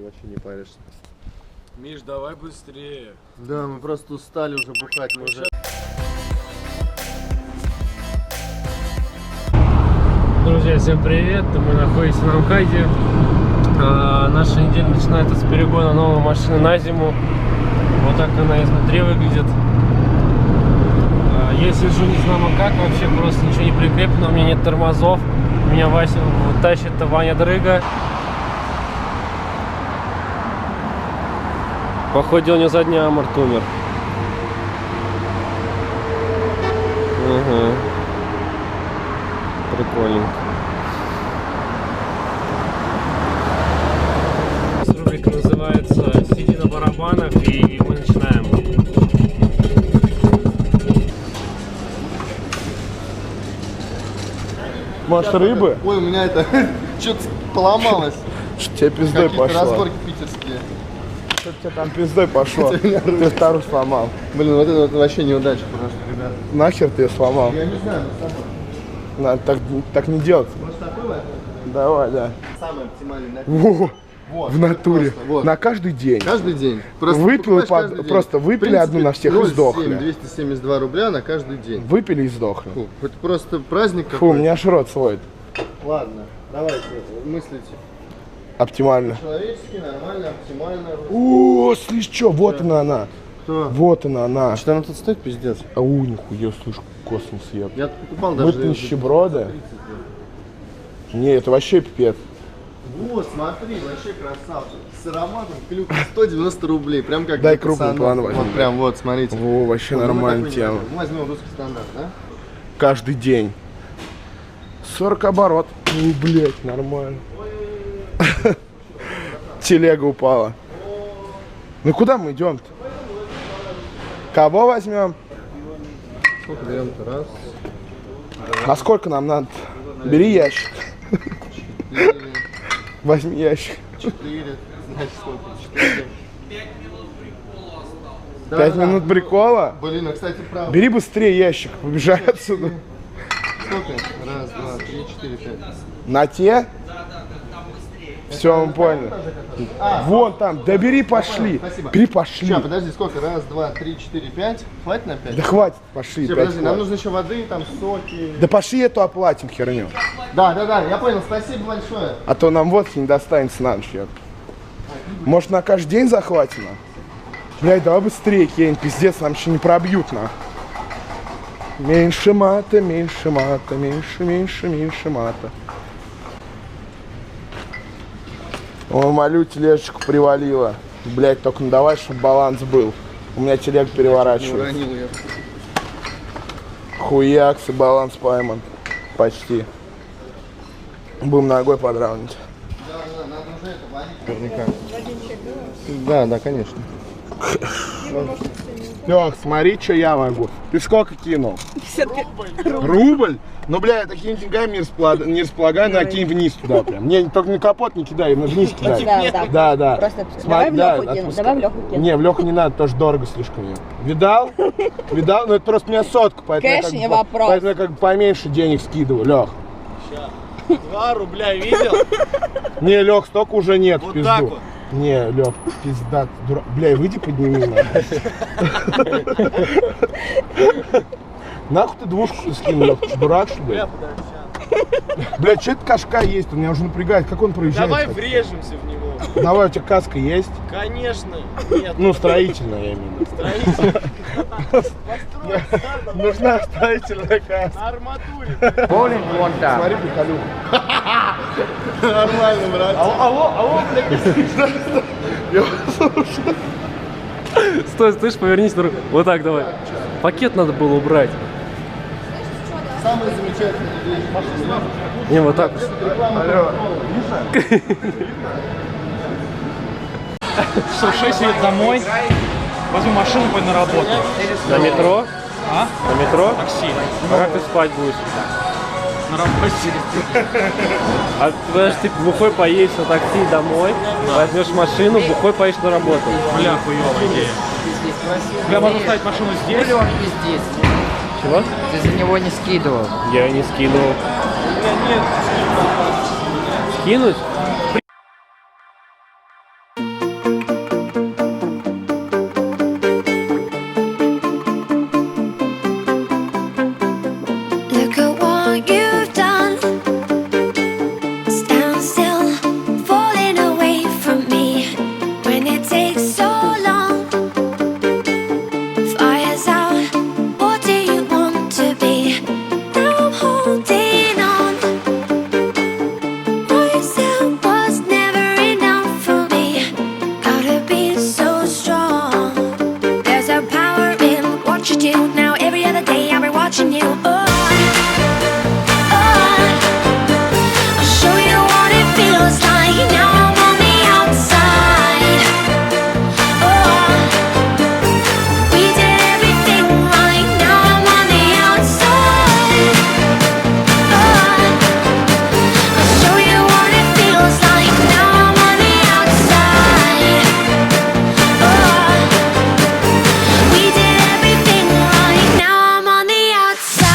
вообще не паришься. Миш, давай быстрее. Да, мы просто устали уже бухать, мы уже... Друзья, всем привет! Мы находимся на МКАДе. Наша неделя начинается с перегона новой машины на зиму. Вот так она изнутри выглядит. Я сижу не знаю как, вообще просто ничего не прикреплено, у меня нет тормозов. Меня Вася тащит Ваня Дрыга. Походу у него задний аморт умер. Ага. Прикольненько. Рубрика называется «Сиди на барабанах», и мы начинаем. Маш, рыбы? Ой, у меня это что-то поломалось. Что тебе пиздой пошло? Разборки питерские. Что тебе там пиздой пошло? Ты вторую сломал. Блин, вот это вот вообще неудача просто, ребят. Нахер ты ее сломал? Я не знаю, но самое. Надо так не делать. Может такой возьмем? Давай, да. Самый оптимальный напиток. Во, Вот, в натуре. просто, вот. На каждый день. Каждый день. Выпил и покупаешь каждый день. просто выпили В принципе, одну на всех и 0,7, сдохли. 272 рубля на каждый день. Выпили и сдохли. Фу, это просто праздник Фу, у какой-то. меня аж рот сводит. Ладно, давайте, мыслите. Оптимально. Человечески, нормально, оптимально. О, слышь, что? Вот она. Кто? Вот она. Что она тут стоит, пиздец? Ау, нихуя, слышь, космос еб. Я тут покупал Мы даже... нищеброды. Не, это вообще пипец. Вот, смотри, вообще красавчик. С ароматом клюк 190 рублей. Прям как Дай для крупный пацанов. план возьми. Вот прям, вот, смотрите. Во, вообще Вот, ну, мы нормальная такой не тема. возьмем. Мы возьмем русский стандарт, да? Каждый день. 40 оборот. Ну, блядь, нормально. Телега упала. Ну куда мы идем-то? Кого возьмем? Сколько берем-то? Раз, А сколько нам надо? Бери ящик. 4, Возьми ящик. 4. Значит, сколько? 4. 5 минут прикола? Блин, а кстати, правда. Бери быстрее ящик, побежай отсюда. Сколько? Раз, два, три, 4, 5. На те? Все, мы поняли. Вон там, да бери, пошли. Спасибо. Бери, пошли. Сейчас, подожди, сколько? Раз, два, три, 4, 5. Хватит на 5? Да хватит, пошли. Все, пять подожди, нам хватит. нужно еще воды, там соки. Да пошли эту оплатим херню. Да, я понял, спасибо большое. А то нам водки не достанется на ночь. еб. Может, на каждый день захватим? Блядь, давай быстрее, Кень, пиздец, нам еще не пробьют, на. Меньше мата, меньше мата, меньше мата. О, молю, тележечку привалила. Блядь, только ну давай, чтобы баланс был. У меня телега Не переворачивается. уронил я. Хуякс и баланс пойман. Почти. Будем ногой подравнивать. Да, нам нужно это водить. Наверняка. Да, конечно. Лёх, смотри, что я могу. Ты сколько кинул? 50 рубль? Ну, бля, я такими деньгами не располагаю, на кинь вниз туда прям. Не, только на капот не кидай, на вниз кидай. Да. Просто Смотри, давай в Леху кину, давай в Леху кину. Не, в Леху не надо, тоже дорого слишком. Видал? Видал? Ну, это просто у меня сотка, поэтому Кэш, не вопрос. поэтому я как бы поменьше денег скидываю, Лех. 2 рубля видел? Не, Лех, столько уже нет, Вот пизду. так вот. Не, Лех, пизда, дурак. Бля, выйди подними нахуй. Нахуй ты двушку скинул, Лех, ты дурак, что ли? Бля, что это кашка есть? Он меня уже напрягает, как он проезжает? Давай так? врежемся в него. Давай, у тебя каска есть? Конечно. Нет. Ну, строительная, я имею в виду. Строитель. Нужна строительная каска. На арматуре. Боулинг вон там. Смотри, приколюха. Нормально, брат. Алло, Стой, слышь, повернись на руку. Вот так давай. Пакет надо было убрать. Самый замечательный вещь. Машина. Не, вот так. Алло. Что, 6 лет домой, возьму машину, пойду на работу. На метро? А? На метро? Такси. А как ты спать будешь? На работе. А подожди, ты бухой поедешь на такси домой, возьмешь машину, бухой поедешь на работу. Бля, хуёвая идея. Бля, можно ставить машину здесь. Здесь. Чего? Ты за него не скидывал. Я не скинул. Скинуть? Look at what you've done. Stand still, falling away from me. When it takes so long, fire's out. What do you want to be? Now I'm holding on. Myself was never enough for me. Gotta be so strong. There's a power in what you do. Now every other day I'll be watching you. I'll show you what it feels like. Now I'm on the outside. Oh, we did everything right. Now I'm on the outside. Oh, I'll show you what it feels like. Now I'm on the outside. Oh, we did everything right. Now I'm on the outside.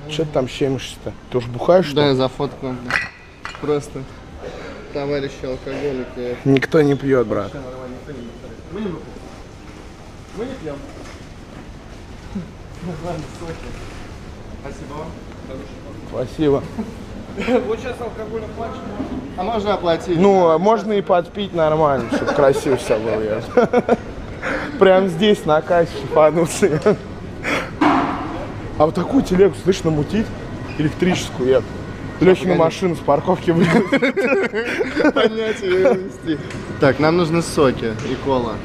Че ты там щемишься-то? Ты уж бухаешь, что Да, ли? я зафоткал. Просто товарищи алкоголики. Никто не пьет, брат. Мы не выпьем. Мы не пьем. Ладно, соки. Спасибо вам. Спасибо. Вот сейчас алкоголь оплачен. А можно оплатить? Ну, можно и подпить нормально, чтобы красиво все было. Я. Прям здесь на кассе шифануться. А вот такую телегу, слышь, намутить электрическую, я Лехину машину с парковки выгнать. Понять ее и вести. Так, нам нужны соки и кола.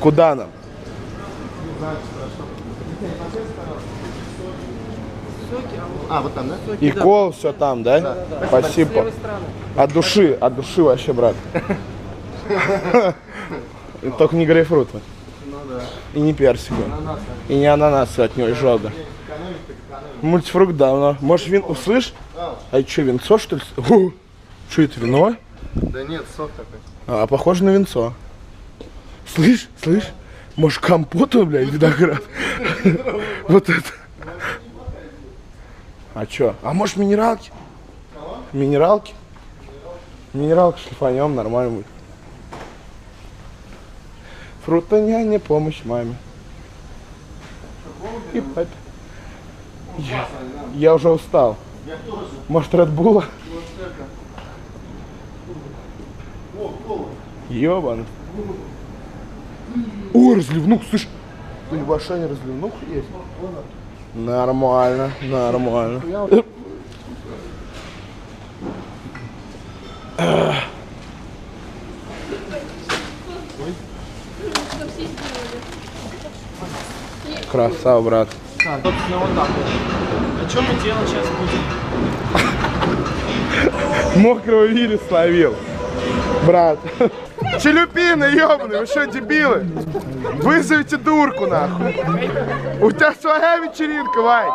Куда нам? А, вот там, да? И кол, все там, да? Спасибо. От души вообще, брат. Только не грейпфруты. И не персиковые. И не ананасы от него изжога. Мультифрукт давно. Может, слышь? А это что, винцо, что ли? Что это, вино? Да нет, сок такой. А, похоже на винцо. Слышь? Может, компот, блядь, виноград? Вот это. А чё? А может, минералки? Минералки? Минералки шлифанем, нормально будет. Фрутоняня, помощь маме. И папе. Я уже устал. Может, Редбула? Ёбан. Ой, разливнух, слышь. Ты в Ашане разливнух есть? Нормально. Красава, брат. Так, собственно, вот так вот. А что мы делать сейчас будем? Мокрого вири словил. Брат. Челюпины, ёбаные, вы что, дебилы? Вызовите дурку, нахуй. У тебя своя вечеринка, Вань.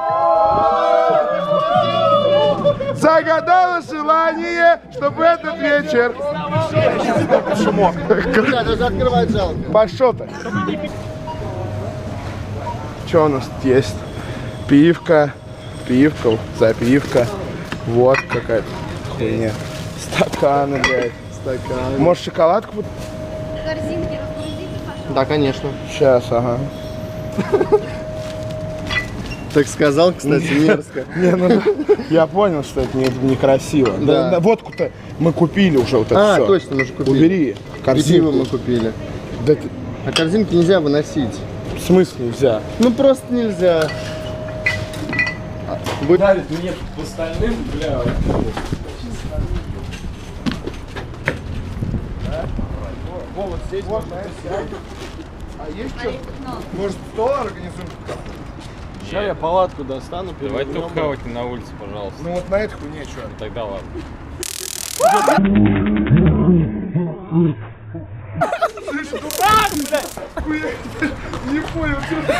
Загадала желание, чтобы этот вечер... Да, даже открывать жалко. Пошел ты. Что у нас тут есть? Пивка, запивка, водка какая-то хуйня. Стаканы, блядь. Стакан. Может, шоколадку? Корзинки разгрузите, пожалуйста. Да, конечно. Сейчас, ага. Так сказал, кстати, мерзко. Не, ну, я понял, что это некрасиво. Да. Да, водку-то мы купили уже, вот это А, все. точно, мы же купили. Убери И пиво корзинку. мы купили. Да ты, А корзинки нельзя выносить. в смысле нельзя? Ну просто нельзя. Дарит мне по остальным, бля. А есть что? Может, стол организуем? Сейчас я палатку достану. Давай только хавать на улице, пожалуйста. Ну вот на эту хуйне что? Тогда ладно. Не понял, что ты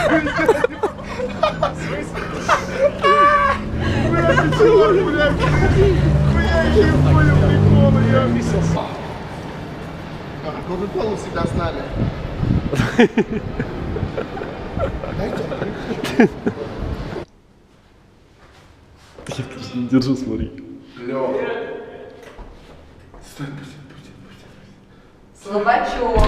Кока-кола всегда с нами. Держи, смотри. Слабачок.